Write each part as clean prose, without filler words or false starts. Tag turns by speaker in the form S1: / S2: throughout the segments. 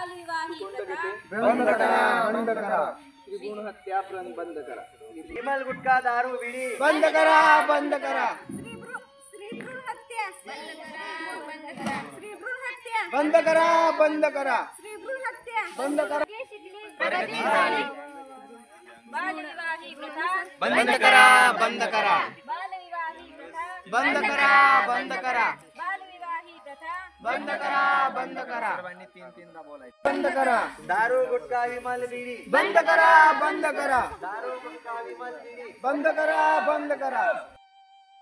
S1: बालविवाही
S2: बंद करा, बंद करा.
S3: त्रिगुण हत्या बंद करा. विमल गुटखा दारू बिडी
S2: बंद करा, बंद करा.
S1: श्रीभ्रूण हत्या श्रीभ्रूण हत्या
S2: बंद करा, बंद करा.
S1: श्रीभ्रूण हत्या
S2: बंद करा.
S1: प्रगती झाली. बालविवाही प्रथा
S2: बंद करा, बंद करा.
S1: बालविवाही प्रथा
S2: बंद करा, बंद करा.
S1: बालविवाही प्रथा
S2: बंद करा, बंद करा.
S3: सर्वांनी तीनदा बोलायचं.
S2: बंद करा.
S3: दारू गुटखा विमल बिडी
S2: बंद करा, बंद करा.
S3: दारू गुटखा विमल बिडी
S2: बंद करा, बंद करा.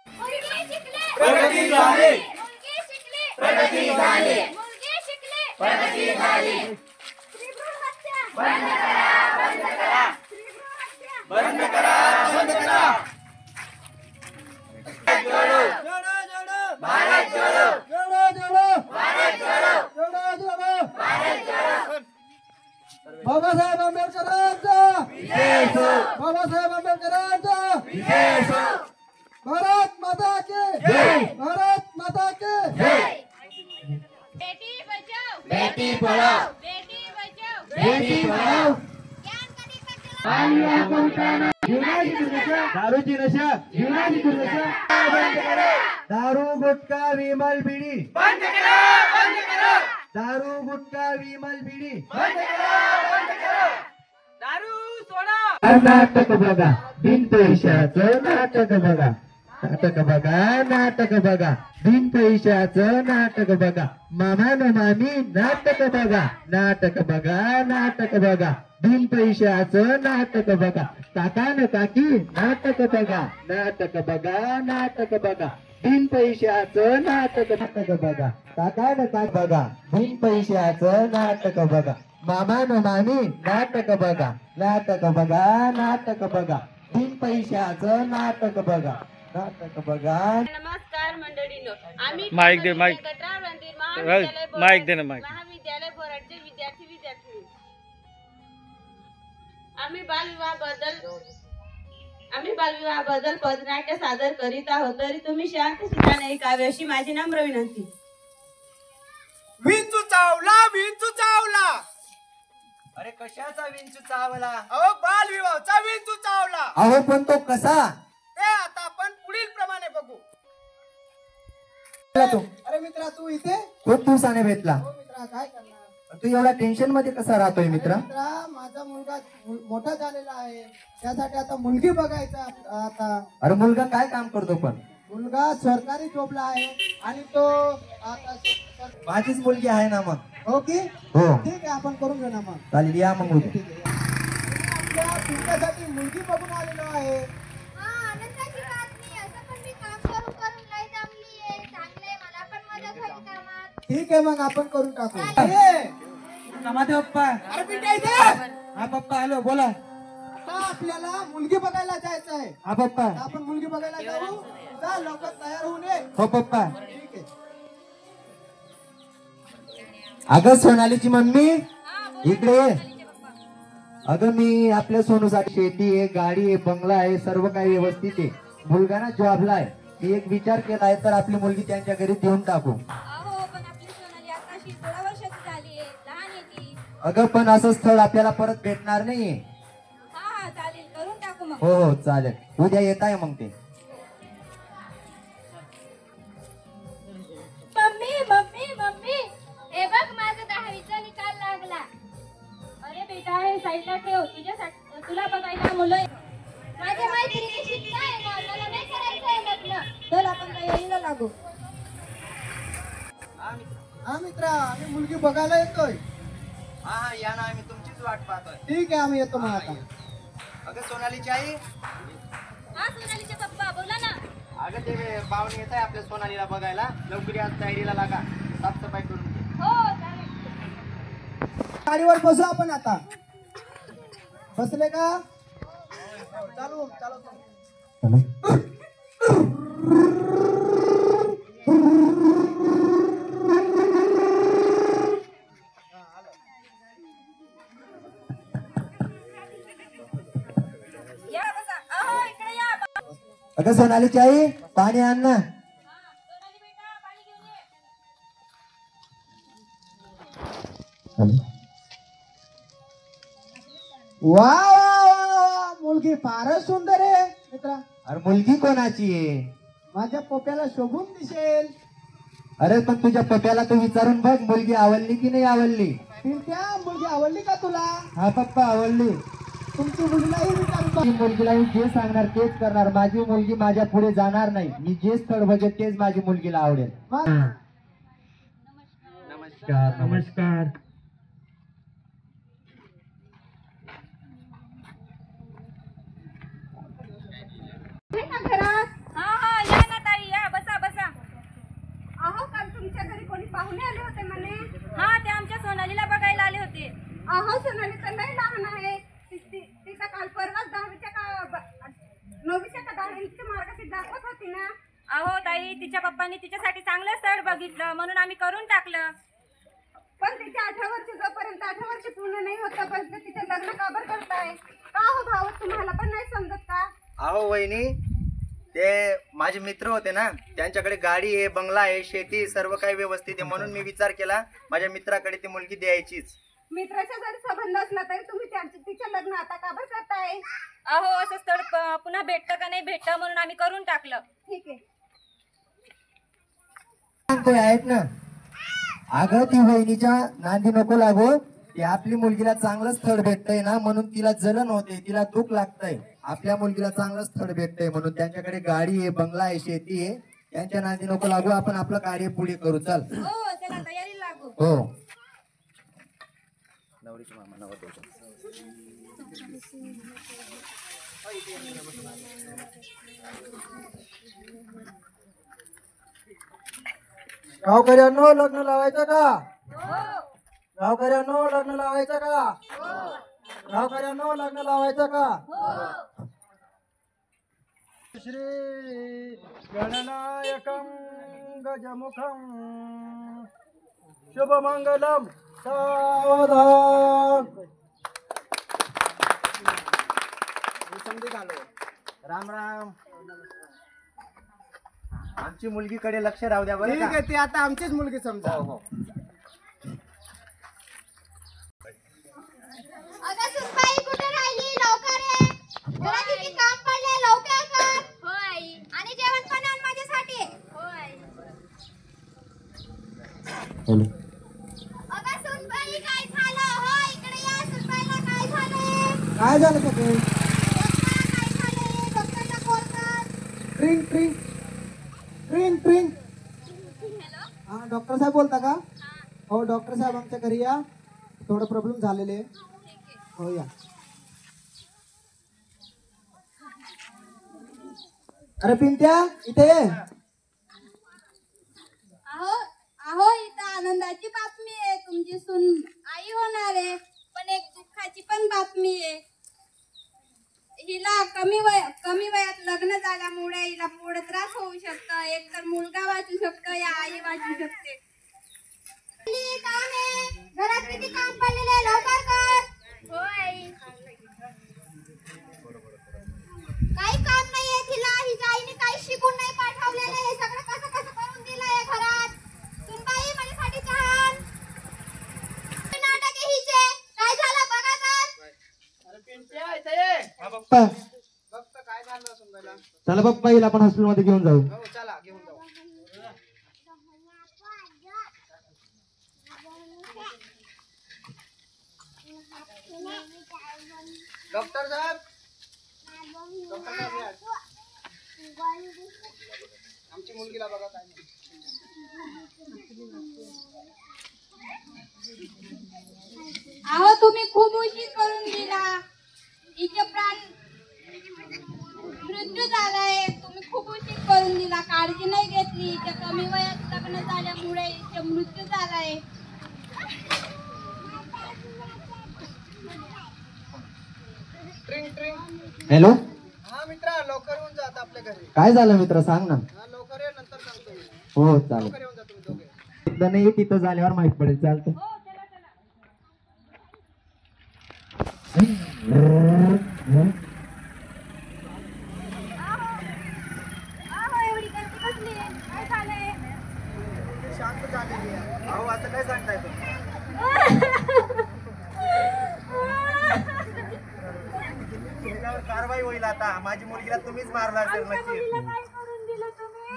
S1: मुलगी शिकले
S2: प्रगती झाली.
S1: मुलगी शिकले
S2: प्रगती झाली.
S1: मुलगी शिकले
S2: प्रगती झाली.
S1: श्रीभ्रूण हत्या
S2: बंद करा, बंद करा.
S1: श्रीभ्रूण हत्या
S2: बंद करा, बंद करा. जोडो जोडो भारत जोडो. जोडो जोडो भारत जोडो. जोडो जोडो भारत जोडो. बाबासाहेब आंबेडकरांचा विजय हो. बाबासाहेब आंबेडकरांचा विजय हो. भारत माता की जय. भारत माता की जय.
S1: बेटी बचाओ
S2: बेटी पढाओ.
S1: बेटी बचाओ
S2: बेटी पढाओ.
S1: ज्ञान कधी कशाला
S2: दारूची नशा जीवनाची दुर्दशा बंद करा. दारू गुटखा विमल बिडी बंद करा, बंद करा. दारू गुटखा विमल बिडी बंद करा, बंद करा.
S3: दारू सोडा.
S2: नाटक बघा बिन पैशाचं नाटक बघा. नाटक बघा, नाटक बघा. बिन पैशाचं नाटक बघा. मामान मामी नाटक बघा. नाटक बघा, नाटक बघा. बिन पैशाचं नाटक बघा. काकान काकी नाटक बघा. नाटक बघा, नाटक बघा. बिन पैशाचं नाटक नाटक बघा. काकान काकी बघा. बिन पैशाचं नाटक बघा. मामान मामी नाटक बघा. नाटक बघा, नाटक बघा. बिन पैशाचं नाटक बघा. नाटक बघा.
S1: नमस्कार मंडळीनो, आम्ही
S4: माईक दे, माईक.
S1: गटार मंदिर
S4: माईक दे ना, माईक.
S1: महाविद्यालय बोराडचे विद्यार्थी आम्ही बालविवाह बद्दल पथनाट्य सादर करीत आहोत, तरी तुम्ही शांत ठिकाणी ऐकावे अशी माझी नम्र विनंती.
S2: विंचू चावला, विंचू चावला.
S3: अरे कशाचा विंचू चावला?
S2: अहो बालविवाहाचा विंचू चावला.
S5: अहो पण तो कसा?
S2: ते आता आपण पुढील प्रमाणे बघू. अरे मित्रा तू इथे.
S5: तो तू साने भेटला.
S2: हो मित्रा काय करणार.
S5: तू एवढा टेन्शन मध्ये कसा राहतोय मित्रा?
S2: मित्रा माझा मुलगा मोठा झालेला आहे, त्यासाठी आता मुलगी बघायचा आता.
S5: अरे मुलगा काय काम करतो पण?
S2: मुलगा सरकारी जॉबला आहे आणि तो आता
S5: माझीच मुलगी आहे ना मग.
S2: हो की
S5: हो
S2: ठीक आहे, आपण करून घेऊ ना मग.
S5: चालेल या मग उद्या.
S2: ठीक आहे. आपल्या तुमच्यासाठी मुलगी बघून आलेलो आहे.
S1: आनंदाची बातमी. असं पण मी काम करून करून लय दमली आहे. चांगलंय, मला पण मदत होईल कामात.
S2: ठीक आहे मग आपण करून टाकू.
S5: समाधी पप्पा.
S2: अरे पिंट्या इथे.
S5: हा पप्पा हॅलो बोला.
S2: आता आपल्याला मुलगी बघायला जायचं आहे.
S5: हा पप्पा.
S2: आपण मुलगी बघायला जाऊ. जा लवकर तयार होऊन ये.
S5: हो पप्पा.
S2: ठीक आहे.
S5: अगं सोनालीची मम्मी इकडे ये. अगं मी आपल्या सोनूसाठी शेती आहे, गाडी आहे, बंगला आहे, सर्व काही व्यवस्थित आहे. मुलगा ना जॉबला आहे. मी एक विचार केलाय तर आपली मुलगी त्यांच्या घरी देऊन टाकू.
S1: अहो पण आपली सोनाली आताशी 16 वर्षाची झाली आहे, लहान आहे ती.
S5: अगं पण असं स्थळ आपल्याला परत भेटणार नाहीये.
S1: हा चालेल, करून टाकू मग.
S5: हो हो चालेल. उद्या येत आहे मग ते.
S1: मम्मी मम्मी मम्मी, हे बघ माझा 10वीचा निकाल लागला. अरे बेटा हे साईडला ठेव, तुला बघायला मुलं आहे. माझ्या मैत्रिणी शिकताय ना, मला नाही करायचंय लग्न. चल आपण तयारीला लागू.
S2: हा मित्रा आम्ही मुलगी बघायला येतोय.
S3: हा हा या ना, आम्ही तुमचीच वाट पाहतोय.
S2: ठीक आहे, आम्ही येतो मग आता.
S3: अगं सोनालीची आई.
S1: हा सोनालीचे पप्पा बोला ना.
S3: अगं ते पाहुणे येत आहे आपल्या सोनालीला बघायला. लवकर या, तयारीला लागा. साफसफाई करून घे.
S1: हो चालेल.
S2: गाडीवर बसू आपण आता. बसले का? चालू चालू.
S1: या बसा. अहो इकडे या.
S5: अगं सोनालीची आई पाणी आण ना.
S1: सोनाली बेटा पाणी घेऊन ये.
S6: वा वा वा, मुलगी फारच सुंदर आहे मित्रा.
S5: अरे मुलगी कोणाची आहे?
S6: माझ्या पोप्याला शोभून दिसेल.
S5: अरे पण तुझ्या पप्याला तू विचारून बघ, मुलगी आवडली की नाही आवडली.
S6: पिंट्या, मुलगी आवडली का तुला?
S5: हा पप्पा, आवडली.
S6: तुमची मुलीलाही विचारून बघ.
S5: माझी मुलगीला मी जे सांगणार तेच करणार. माझी मुलगी माझ्या पुढे जाणार नाही. मी जे स्थळ बघेल तेच माझी मुलगीला आवडेल.
S6: मग
S2: नमस्कार नमस्कार.
S1: हा हा या ना ताई, या बसा बसा. अहो काल तुमच्या घरी कोणी पाहुणे आले होते म्हणे. हा, ते आमच्या सोनालीला बघायला आले होते. अहो सोनाली तर लई लहान आहे. तिचा काल परवाच 9वीच्या का 10वीच्या मार्कशीट दाखवत होती ना. अहो ताई, तिच्या पप्पांनी तिच्यासाठी चांगलं स्थळ बघितलं म्हणून आम्ही करून टाकलं. पण तिच्या 18 वर्ष जोपर्यंत 18 वर्ष पूर्ण नाही होत तोपर्यंत तिचं लग्न का बरं करताय? का हो भाऊ, तुम्हाला पण नाही समजत का?
S3: अहो वहिनी, ते माझे मित्र होते ना, त्यांच्याकडे गाडी आहे, बंगला आहे, शेती, सर्व काही व्यवस्थित आहे, म्हणून मी विचार केला माझ्या मित्राकडे ती मुलगी द्यायचीच.
S1: मित्राच्या जरी संबंध असला तरी तुम्ही तिचं लग्न आता का बरं करताय? अहो असं स्थळ पुन्हा भेटतं का नाही भेटतं म्हणून आम्ही करून टाकलं. ठीक आहे.
S5: ते आहेत ना, अगं ती वहिनीच्या नांदी नको लागो. ते आपली मुलगीला चांगलं स्थळ भेटतंय ना म्हणून तिला जलन होते, तिला दुःख लागतंय. आपल्या मुलगीला चांगलं स्थळ भेटतंय म्हणून त्यांच्याकडे गाडी आहे, बंगला आहे, शेती आहे. त्यांच्या नांदी नको लागू. आपण आपलं कार्य पुढे करू. चल.
S1: हो चला, तयारी लागू.
S5: हो.
S6: गावकऱ्यांनो, लग्न लावायचं का? गावकऱ्यांनो, लग्न लावायचं का? गावकऱ्यांनो, लग्न लावायचं का? श्री गणनायकं गजमुखं शुभमंगलम सावधान.
S3: राम राम. आमची मुलगीकडे लक्ष राहू द्या बरं का?
S6: ती आता आमचीच मुलगी समजा.
S1: अगं सुनबाई, कुठे राहिली? लवकर ये. जरा किती काम पडले, लवकर कर. हो आई. आणि जेवण पण आण माझ्यासाठी. हो आई. अगं सुनबाई, काय झालं? हो इकडे या. सुनबाईला काय झालंय?
S6: काय झालं सगळे?
S1: डॉक्टरला काय झालंय? डॉक्टरला कॉल कर.
S6: ट्रिंग ट्रिंग ट्रिंग ट्रिंग.
S1: हॅलो.
S6: हा, डॉक्टर साहेब बोलता का? हो डॉक्टर साहेब, आमच्या घरी या. थोडं प्रॉब्लेम झालेले आहे. हो या. अरे पिंट्या, इथे ये.
S1: अहो अहो, इथं आनंदाची बातमी आहे. तुमची सून आई होणार आहे, पण एक दुःखाची पण बातमी आहे. हिला कमी वयात लग्न झाल्यामुळे हिला पुढे त्रास होऊ शकतो. एक तर मुलगा वाचू शकतो या आई वाचू शकते. घरात किती काम पडलेले, लवकर कर. हो आई. काही काम नाहीये तिला. हिच्या आईने काही शिकून नाही पाठवलेलं. हे सगळं कसं कसं करून दिलंय घरात. सुनबाई, माझ्यासाठी चहा आण. नाटक आहे हिचे. काय झालं बघा तर.
S3: काय झालं सुनबाईला?
S5: चला पप्पा, हिला आपण हॉस्पिटलमध्ये घेऊन जाऊ.
S3: हो चला, घेऊन जाऊ. डॉक्टर साहेब, डॉक्टर साहेब या. आमची मुलगीला बघा काय नाही.
S1: अहो तुम्ही खूप उशीर करून दिला. हिचे प्राण मृत्यू झालाय. तुम्ही खूप उशीर करून दिला. काळजी नाही घेतली. हिच्या कमी वयात लग्न झाल्यामुळे हिचा मृत्यू झालाय.
S5: हॅलो.
S3: हा मित्रा, लवकर येऊन जा आता आपल्या घरी.
S5: काय झालं मित्र, सांग ना.
S3: हा लवकर ये, नंतर सांगतो मी.
S5: हो चालेल.
S3: लवकर येऊन जा तुम्ही दोघे.
S5: एकदा नाही, तिथं झाल्यावर माहित पडेल. चालतं.
S1: हो चला चला. अहो एवढी गर्दी कसली? काय झालंय?
S3: शांत झालेली आहे. अहो असं काय सांगताय तुम्ही? आता माझी मुलगीला तुम्हीच मारला असेल नक्की.
S1: काय करून दिलं तुम्ही?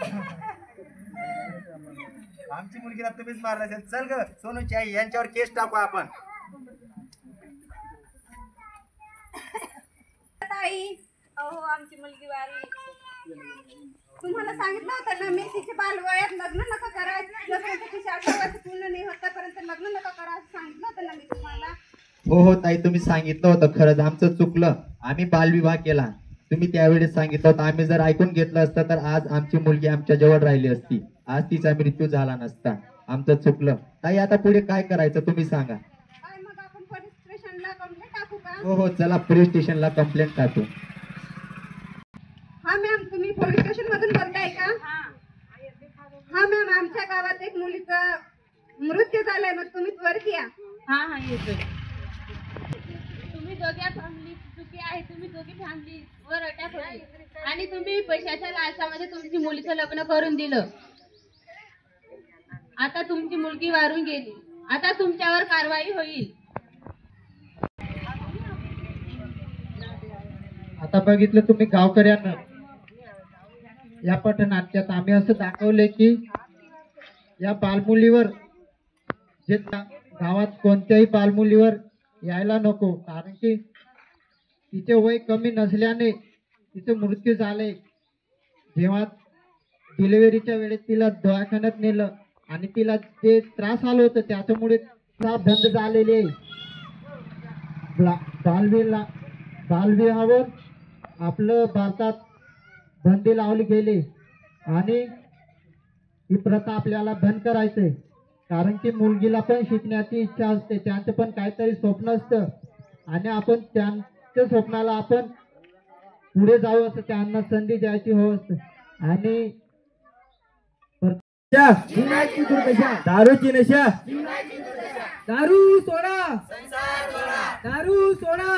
S3: आमची मुलगीला तुम्हीच मारला असेल. चल ग सोनूची आई, यांच्यावर केस टाकू आपण.
S7: ताई, अहो आमची मुलगी वारली. तुम्हाला सांगितलं होतं ना मी तिच्या बालवयात लग्न नका करायचं, जोपर्यंत तिची 18 वर्ष पूर्ण नाही होत तोपर्यंत लग्न नका करायचं सांगितलं होतं ना मी तुम्हाला.
S5: हो हो ताई, तुम्ही सांगितलं होतं. खरंच आमचं चुकलं, आम्ही बालविवाह केला. तुम्ही त्यावेळेस सांगितलं होतं. आम्ही जर ऐकून घेतलं असतं तर आज आमची मुलगी आमच्या जवळ राहिली असती, आज तिचा मृत्यू झाला नसता. आमचं चुकलं. ताई आता पुढे काय करायचं तुम्ही सांगा.
S7: काय मग आपण पोलीस स्टेशनला कंप्लेंट टाकू का?
S5: हो हो चला पोलीस स्टेशनला कंप्लेंट टाकू.
S7: हा मॅम, तुम्ही पोलीस स्टेशन मधून बोलताय का? हा मॅम, आमच्या गावात एक मुलीचा मृत्यू झालाय, मग तुम्ही वरती या.
S1: हा येतोय. तुम्ही दोघ्या फॅमिली चुकी आहे. तुम्ही दोघी फॅमिली वर अटॅक होईल आणि तुम्ही पैशाच्या लालसामध्ये तुमची मुलीचं लग्न करून दिलं. आता तुमची मुलगी वारून गेली. आता तुमच्यावर कारवाई होईल.
S8: आता बघितलं तुम्ही गावकऱ्यांना, या पथनाट्यात आम्ही असं दाखवले की या बालमुलीवर जे गावात कोणत्याही बालमुलीवर यायला नको, कारण की तिचे वय कमी नसल्याने तिचे मृत्यू झाले. जेव्हा डिलिव्हरीच्या वेळेस तिला दवाखान्यात नेलं आणि तिला जे त्रास आलं होतं त्याच्यामुळे त्रास बंद झालेले. बालविवाहावर आपलं भारतात बंदी लावली गेली आणि ही प्रथा आपल्याला बंद करायचंय, कारण की मुलगीला पण शिकण्याची इच्छा असते, त्यांचं पण काहीतरी स्वप्न असतं आणि आपण त्यांच्या स्वप्नाला आपण पुढे जाऊ असं त्यांना संधी द्यायची हो असतं. आणि
S2: दारूची नशा,
S6: दारू सोडा, दारू सोडा,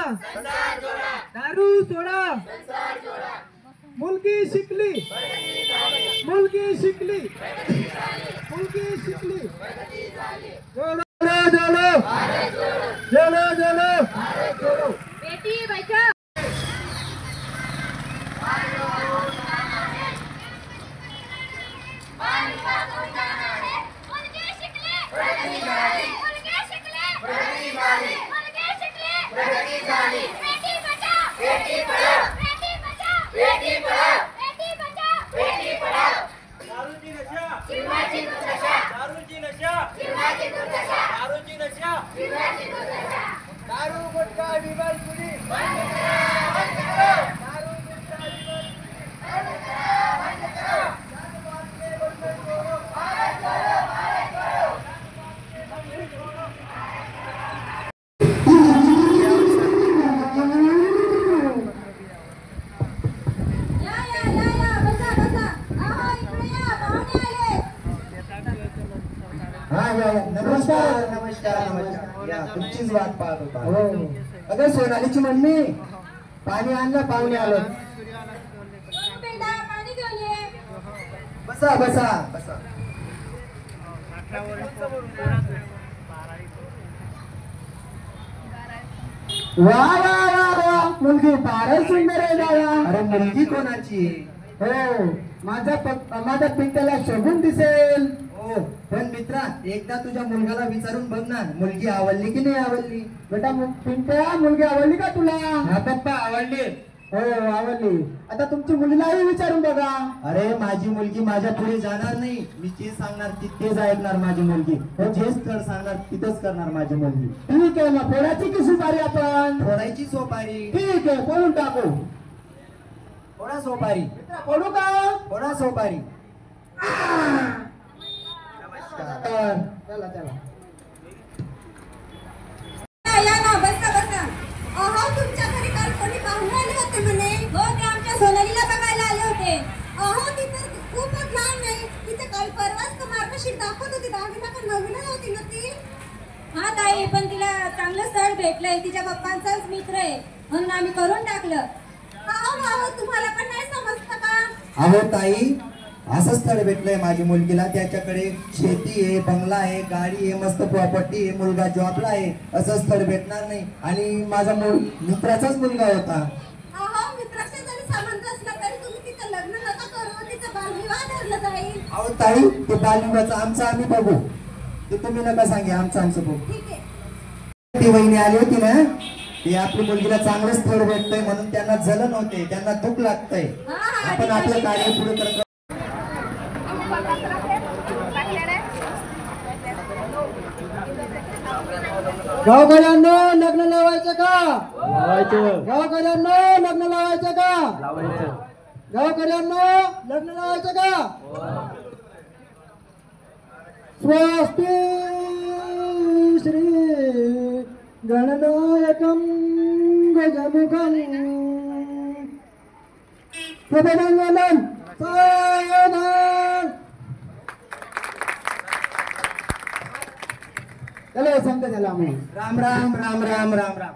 S6: दारू सोडा. मुलगी शिकली, मुलगी शिकली, मुलगी शिकली.
S1: बेटी बचाओ.
S5: नमस्कार नमस्कार नमस्कार. या तुमचीच वाट पाहत होता. हो. अगं सोनालीची मम्मी, पाणी आणलं, पाहुणे आलं.
S1: बेटा पाणी घेऊन ये.
S5: बसा बसा बसा. वा वा वा वा, मुलगी फारच सुंदर आहे दादा. अरे मुलगी कोणाची? हो, माझ्या पिंट्याला शोभून दिसेल. हो, पण मित्रा एकदा तुझ्या मुलगाला विचारून बघ ना, मुलगी आवडली की नाही आवडली. बेटा पिंट्या, मुलगी आवडली का तुला? हा पप्पा, आवडली. हो आवडली. आता तुमची मुलीलाही विचारून बघा. अरे माझी मुलगी माझ्या पुढे जाणार नाही. मी जे सांगणार तेच ऐकणार माझी मुलगी. हो, जे स्थळ सांगणार तिथंच करणार माझी मुलगी. ठीक आहे, मग फोडायची की सुपारी आपण? फोडायची सोपारी. ठीक आहे, फोडून टाकू. फोडा सोपारी. फोडू का? फोडा सोपारी. चला चला.
S7: या ना, बसा बसा. अहो तुमच्या घरी काल कोणी पाहुणे आले होते म्हणे.
S1: हो, ते आमच्या सोनालीला बघायला आले होते.
S7: अहो ती तर खूपच लहान आहे. तिथे काल परवाच तर मार्गशीट दाखवत होती, 10वीला का 9वीला होती ना ती.
S1: हा ताई, पण तिला चांगलं स्थळ भेटलंय. तिच्या पप्पांचाच मित्र आहे म्हणून आम्ही करून टाकलं.
S7: अहो तुम्हाला पण नाही समजतं का?
S5: अहो ताई, असं स्थळ भेटलंय माझी मुलगीला. त्याच्याकडे शेती आहे, बंगला आहे, गाडी आहे, मस्त प्रॉपर्टी आहे, मुलगा जॉबला आहे. असं स्थळ भेटणार नाही. आणि माझा मित्राचाच मुलगा होता.
S7: अहो मित्राच्या जरी
S5: अहो ताई ते बालविवाहाचं आमचं आम्ही बघू, ते तुम्ही नका सांगे, आमचं बघू.
S7: ठीक आहे.
S5: ती वहिनी आली होती ना, ती आपली मुलगीला चांगलं स्थळ भेटतंय म्हणून त्यांना जलन होते, त्यांना दुःख लागतंय. आपण आपलं कार्य पुढे करत
S6: गावकऱ्यांनो लग्न लावायचं का? गावकऱ्यांनो लग्न लावायचं का? गावकऱ्यांनो लग्न लावायचं का? स्वस्ति श्री गणनायकं गजमुखं प्रबोधनं सावधान. चला सांगते त्याला आम्ही
S5: राम राम राम राम राम राम.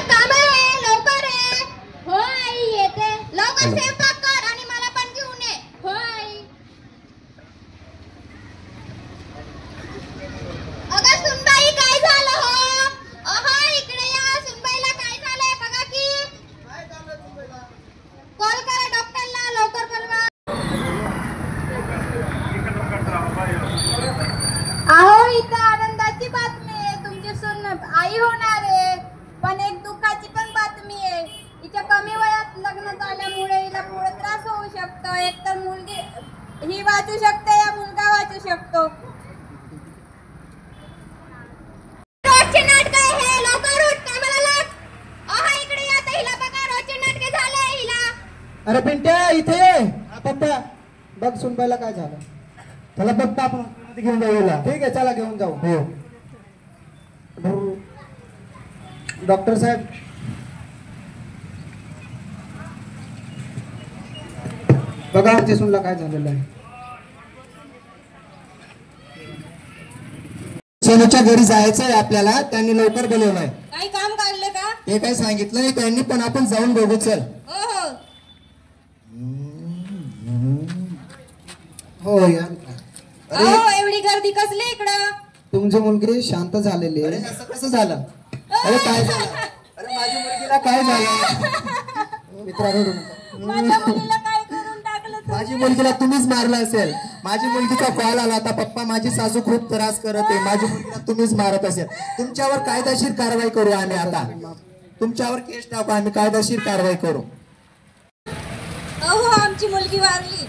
S1: काम आहे, लवकर आहे. हो आई येते. लवकर स्वयंपाक कर आणि मला पण घेऊन ये. हो आई. अगं सुनबाई काय झालं हो? अहो इकडे या. सुनबाईला काय झालंय बघा की. कॉल करा डॉक्टरला, लवकर बोलवा. अहो इथं आनंदाची बातमी आहे, तुमची सून आई होणार आहे. पण एक दुःखाची पण बातमी आहे. हिच्या कमी वयात लग्न झाल्यामुळे हिला पुढे त्रास होऊ शकतो. एकतर मुलगी ही वाचू शकते या मुलगा वाचू शकतो. रोजचे नाटक हे लवकर उठ, कामाला लाग. अहो इकडे या, आता हिला बघा रोजचे नाटक झाले हिला.
S6: अरे पिंट्या इथे ये. हा, पप्पा बघ सुनबाईला काय झालं.
S5: चला बघता आपण घेऊन जाऊया.
S6: ठीक आहे चला घेऊन जाऊ.
S5: हो.
S6: डॉक्टर साहेब बघा आमच्या सुनला काय झालेलं आहे.
S5: सोनूच्या घरी जायचंय आपल्याला, त्यांनी लवकर बोलवलंय.
S7: काही काम काढलं का?
S5: ते काय सांगितलं नाही त्यांनी, पण आपण जाऊन बघू. चल.
S7: हो हो.
S6: हो या.
S7: अहो एवढी गर्दी कसली इकडं?
S6: तुमची मुलगी शांत झालेली
S5: अरे
S6: आहे.
S5: असं कसं झालं? अरे काय झालं? अरे माझ्या मुलगीला काय झालं?
S6: मित्रा रडू नका.
S7: माझ्या मुलीला काय करून टाकलं तू?
S5: माझी मुलगीला तुम्हीच मारलं असेल. माझी मुलगीचा कॉल आला होता, पप्पा माझी सासू खूप त्रास करत आहे, माझी मुलगीला तुम्हीच मारत असेल. तुमच्यावर कायदेशीर कारवाई करू आम्ही. आता तुमच्यावर केस टाकू आम्ही, कायदेशीर कारवाई करू.
S7: अहो आमची मुलगी वारली.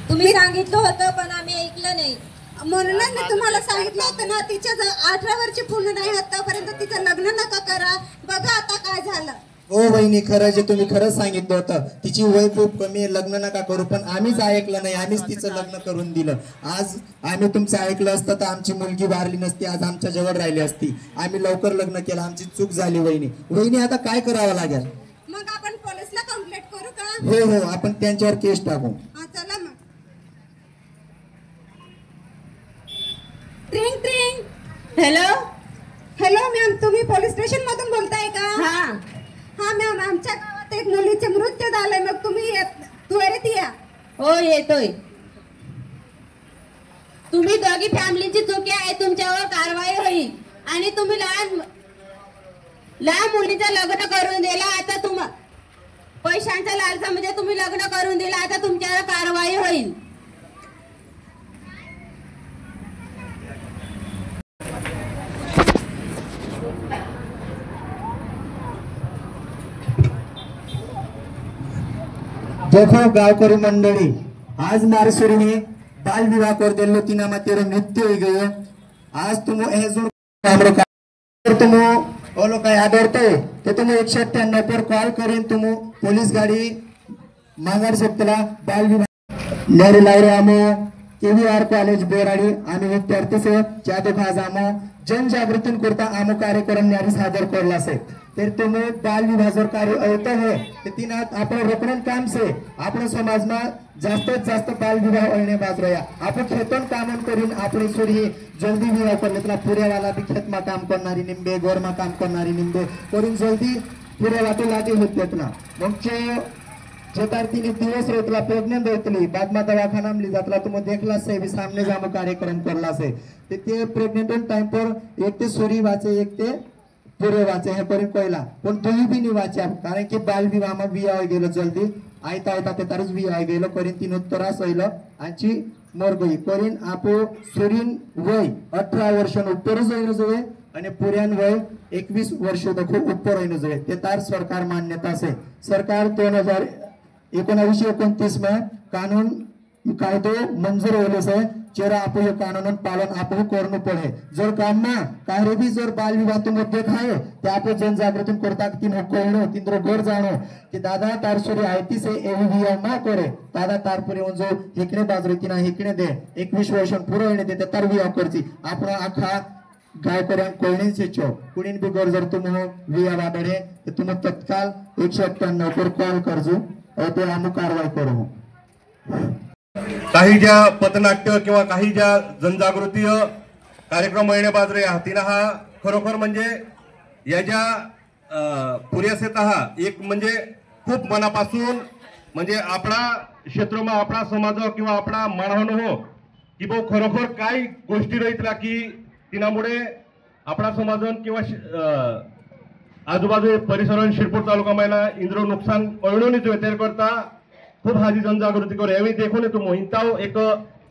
S7: तुम्ही सांगितलं होतं पण आम्ही ऐकलं नाही. म्हणूनच मी तुम्हाला सांगितलं होतं ना, तिच्या 18 वर्ष पूर्ण नाही आतापर्यंत तिचं लग्न नका करा. बघा आता काय झालं.
S5: हो वहिनी, खरं जे तुम्ही खरंच सांगितलं होतं. तिची वय खूप कमी आहे, लग्न नका करू, पण आम्हीच ऐकलं नाही. आम्हीच तिचं लग्न करून दिलं. आज आम्ही तुमचं ऐकलं असतं तर आमची मुलगी वारली नसती, आज आमच्या जवळ राहिली असती. आम्ही लवकर लग्न केलं, आमची चूक झाली वहिनी. वहिनी आता काय करावं लागेल?
S7: मग आपण पोलिसला कंप्लेंट करू का?
S5: हो हो, आपण त्यांच्यावर केस टाकू.
S7: हा चला मग. ट्रिंग ट्रिंग. हॅलो हॅलो मॅम, तुम्ही पोलीस स्टेशन मधून बोलताय का? हा मॅम, आमच्या गावात एक मुलीचे मृत्यू झालंय. मग तुम्ही त्वरित या. हो येतोय. तुम्ही दोघी फॅमिलीची चुकी आहे, तुमच्यावर कारवाई होईल. आणि तुम्ही लहान मुलीचं लग्न करून दिला. आता पैशांच्या लालसामध्ये तुम्ही लग्न करून दिला. आता तुमच्यावर कारवाई होईल.
S5: देखो गावकरी मंडळी, आज नारसुरी ने बाल विवाह कर दिलो, तीना में तेरो मृत्यु हो गयो. आज तुम ए जो हमरो तुम ओलो काय आदरते ते तुम 198 पर कॉल करेन. तुम पुलिस गाड़ी मांगाड शकतला. बाल विवाह नेरी लावरे आमो केवीआर कॉलेज बोराडी आम्ही विद्यार्थी से चादे भाज आमो जनजागृती करता आमो कार्यक्रम न्यारी सादर करला से. तर तुम्ही बाल विभाजन कार्य होत आहे ते तीन आपण रोखणं काम से आपण समाज में जास्तीत जास्त बाल विवाह होने बाज रहा. आपण खेतन काम करीन आपली सूरी जल्दी विवाह करले तुला पुरे वाला भी खेत में काम करणारी निंबे, गोर में काम करणारी निंबे करून जल्दी पुरे वाटे लादी होत ना. मग जे तार 3 दिवस रहतला प्रेग्नेंट रहतली, बाद में दवाखाना में ली जातला. तुम देखला से भी सामने जामो कार्यक्रम करला से ते प्रेग्नेंट टाइम पर एक ते सूरी वाचे एक ते पुरे वाचे हे पर्यंत कोयला, पण तुम्ही बी नाही वाचा. कारण की बाल विवाह में बिया गेलो जल्दी आयता आयता ते तारच वी आय गेलो करीन तीन उत्तरा सैल आंची मोर गई करीन आपो सुरीन वय 18 वर्षां ऊपर जाईन जोवे અને પુર્યાન વય 21 વર્ષો દખો ઉપર હોઈને જોઈએ તે તાર સરકાર માન્યતા છે સરકાર 1929 में कानून कायदो मंजूर होले से चेरा आपो ये कानून पालन आपो करनो पड़े जर काम ना कारे भी जर बाल विवाह तो मध्ये खाए ते आपो जनजागृती करता तीन हक्को तिंद्रो घर जाणो कि दादा तार सोरी आयती से एवी विवाह ना करे दादा तार पुरे जो हेकणे बाजरे तिना हेकणे दे 21 वर्षां पुरो होईने दे तार विवाह करची आपण आखा गायकऱ्या कोणी सेचो कुणीन भी घर जर तुम विवाह बादडे ते तुम तत्काल 198 पर कॉल करजो ते आम्ही कारवाई करू
S9: काही ज्या पथनाट्य किंवा काही ज्या जनजागृतीय कार्यक्रम येणे बाजरे हातीना हा खरोखर म्हणजे याच्या पुरेसेत हा एक म्हणजे खूप मनापासून म्हणजे आपला क्षेत्रमा आपला समाज किंवा आपला मानवनो हो की भाऊ खरोखर काय गोष्टी रहितला की तिनामुळे आपला समाजन किंवा आजूबाजू परिसरान शिरपूर तालुका महिला इंद्र नुकसान कळणून येते करता खूप हाजी जनजागृती करे एवढी देखून तू मोहिताव एक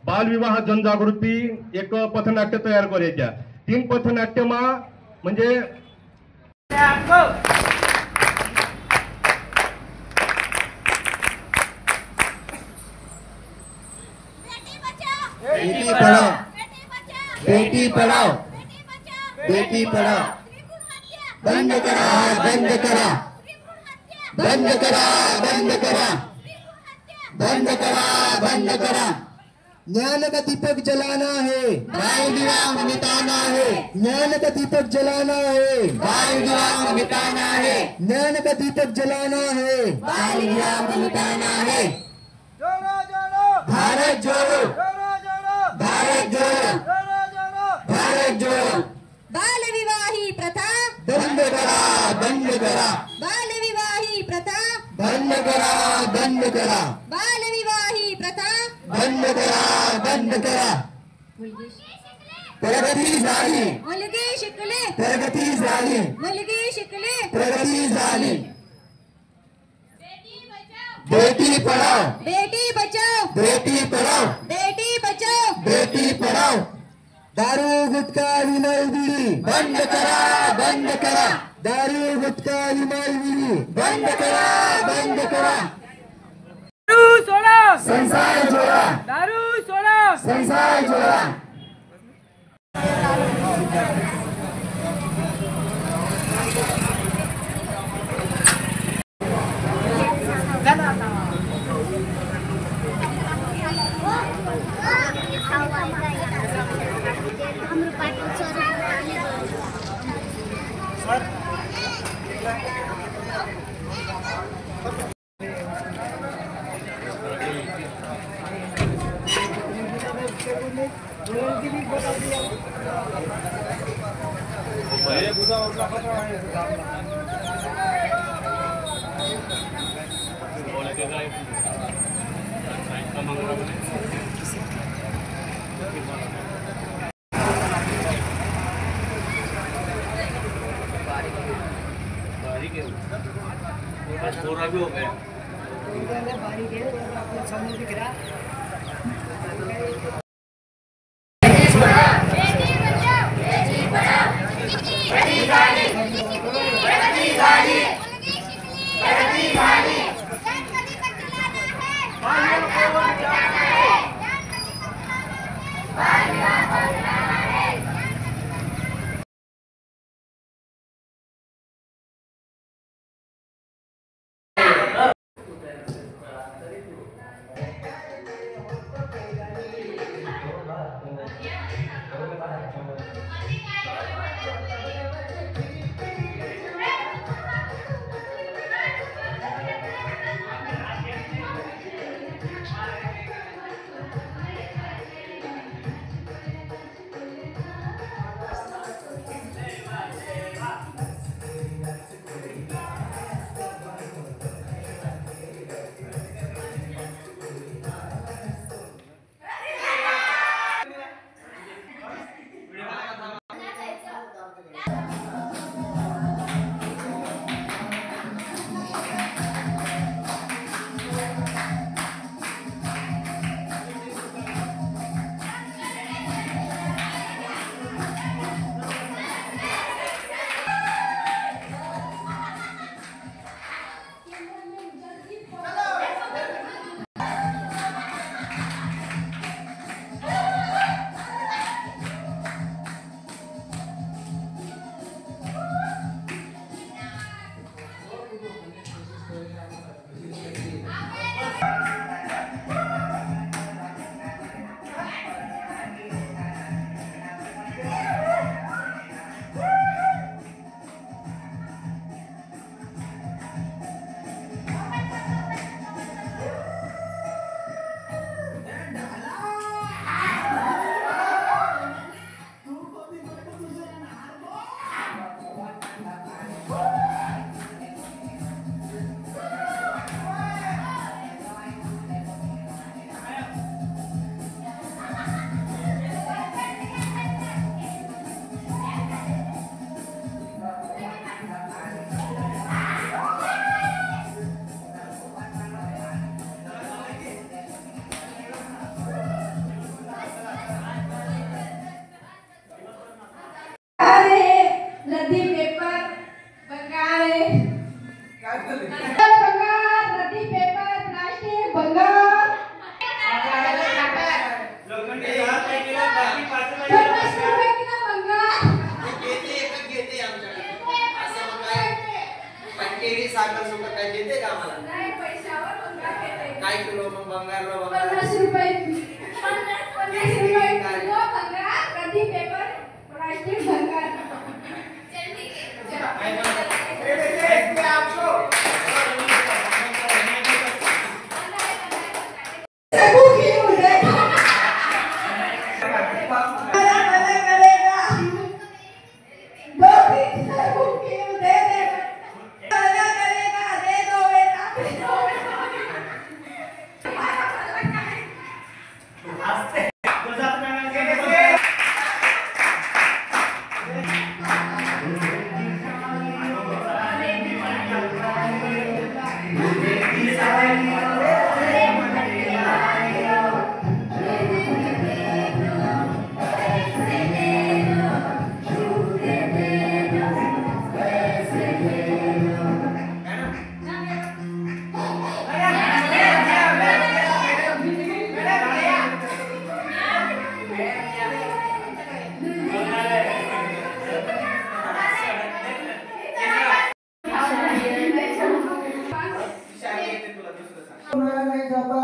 S9: बाल विवाह जनजागृती एक पथनाट्य तयार करायच्या 3 पथनाट्य म्हणजे
S5: बेटी पढ़ाओ बेटी पढ़ाओ बेटी पढ़ाओ बंद करा बंद करा बंद करा बंद करा बंद करा बंद करा ज्ञान का दीपक जलाना है बाल विवाह मिटाना है ज्ञान का दीपक जलाना है बाल विवाह मिटाना है ज्ञान का दीपक जलाना है बाल विवाह मिटाना है भारत जोड़ो भारत जोड़ो भारत जोड़ो
S7: बाल विवाही प्रथा
S5: बंद करा बंद करा
S7: बाल विवाही प्रथा
S5: बंद करा बंद करा
S7: बाल विवाही प्रथा
S5: बंद करा बंद करा प्रगती झाली
S7: मुलगी शिकले
S5: प्रगती झाली
S7: मुलगी शिकले
S5: प्रगती झाली बेटी पढ़ाओ
S7: बेटी बचाओ
S5: बेटी पढ़ाओ
S7: बेटी बचाओ
S5: बेटी पढ़ाओ दारू गुटखा विमल बीड़ी बंद करा बंद करा दारू गुटखा विमल बीड़ी बंद करा बंद करा
S10: दारू सोडा
S5: संसार जोड़ा
S10: दारू सोडा
S5: संसार जोड़ा
S7: रद्दी पेपर बंगाल बंगाल रद्दी पेपर प्लास्टिक बंगाल
S3: साखर सुकर काय देते का आम्हाला
S7: नाही पैशावर बंगाल घेते
S3: काय किलो मग बंगाल
S7: 50 रुपये 50 रुपये किलो बंगाल रद्दी पेपर प्लास्टिक बंगाल चल ठीक है
S6: नहीं जाता,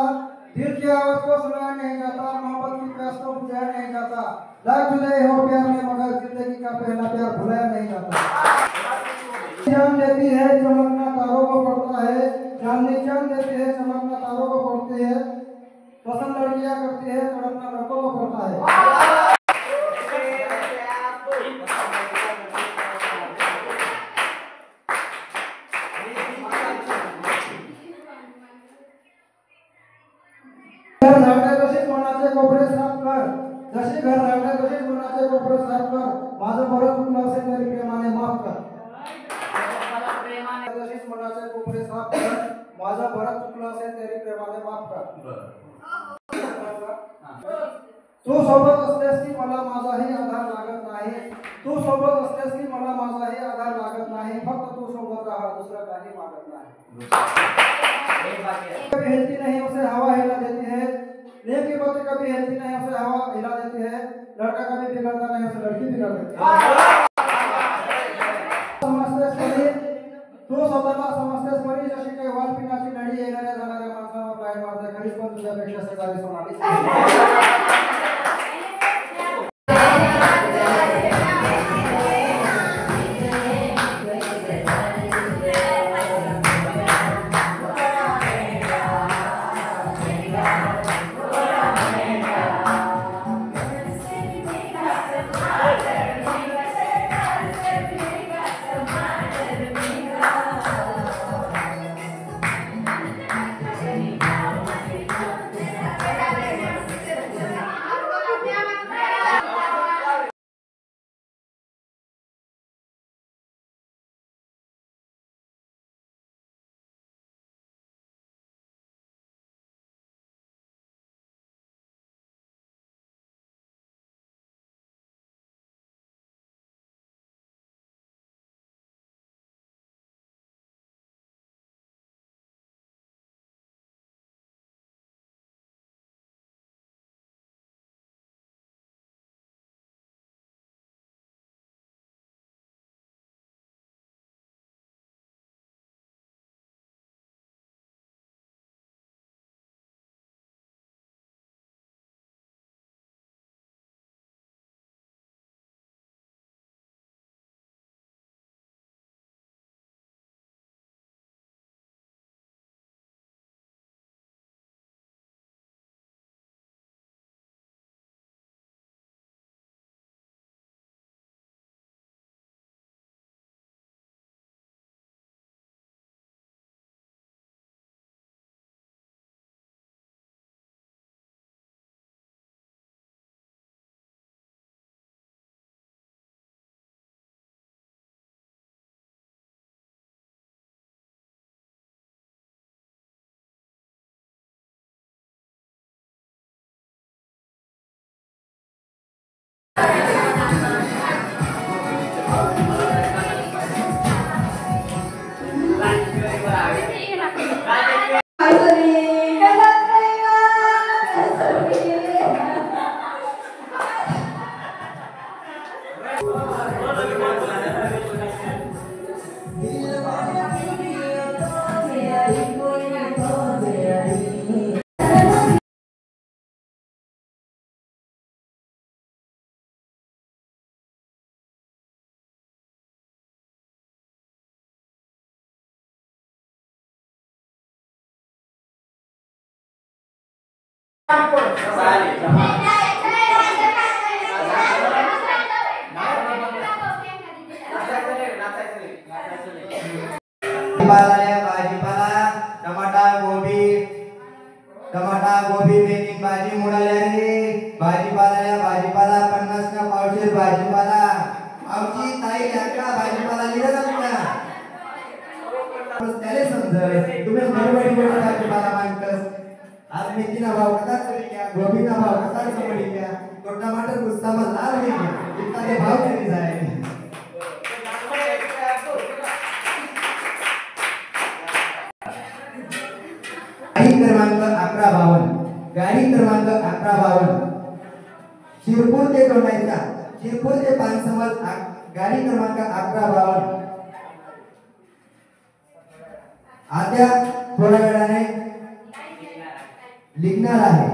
S6: दिल की आवाज को सुनाया नहीं जाता, मोहब्बत की प्यास को बुझाया नहीं जाता, लाख जुदाई हो प्यार में मगर जिंदगी का पहला प्यार भुलाया नहीं जाता। जान देती है चमकना तारों को पड़ता है, चांदनी चांद देती है चमकना तारों को पड़ती है, पसंद लड़कियां करती है तड़पना लड़कों को पड़ता है। घर झाडणे तसेच मनाचे कोपरे साफ कर, जसे घर झाडणे तसेच मनाचे कोपरे साफ कर, माझं बरं चुकलं असेल तरी प्रेमाने माफ कर। तसेच मनाचे कोपरे साफ कर, माझं बरं चुकलं असेल तरी प्रेमाने माफ कर। तू सोबत असतेस की मला माझाही आधार लागत नाही, तू सोबत असतेस की मला माझाही आधार लागत नाही, फक्त तू सोबत राहा दुसरं काही मागत नाही। कभी हिलती नहीं उसे हवा हिला देती है, नेम की बातें कभी हिलती नहीं उसे हवा हिला देती है, लड़का कभी बिगड़ता नहीं उसे लड़की बिगड़ देती है। समजतेस परी तू स्वतःला समजतेस परी जशी काही वाल पिण्याची नळी येणाऱ्या जाणाऱ्या माणसावर पाय मारते, खरीच पण तुझ्यापेक्षा सगळी सोनाली।
S5: भाजीपाला टमाटा गोबी मेथी भाजी मुडाल्या रे भाजीपाला 50 ना पावशेर भाजीपाला आमची ताई अक्का भाजीपाला लिहिलं ना त्याला समजेल तुम्ही बरोबर भाजीपाला मागतस आज मेथीना भाव कसा चढी गया गोबीना भाव कसा चढी गया तो टमाटर गुस्सा में लाल हो गया इतना के भाव चली जाए गाडी क्रमांक 1152 शिरपूर ते डोंडाईचा शिरपूर ते पानसमल गाडी क्रमांक 1152 आता थोड्या वेळाने लिखणार आहे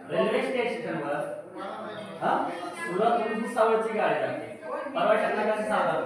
S11: रेल्वे स्टेशनवर तुला तुमची सवयची गाडी लागते परवा सावधान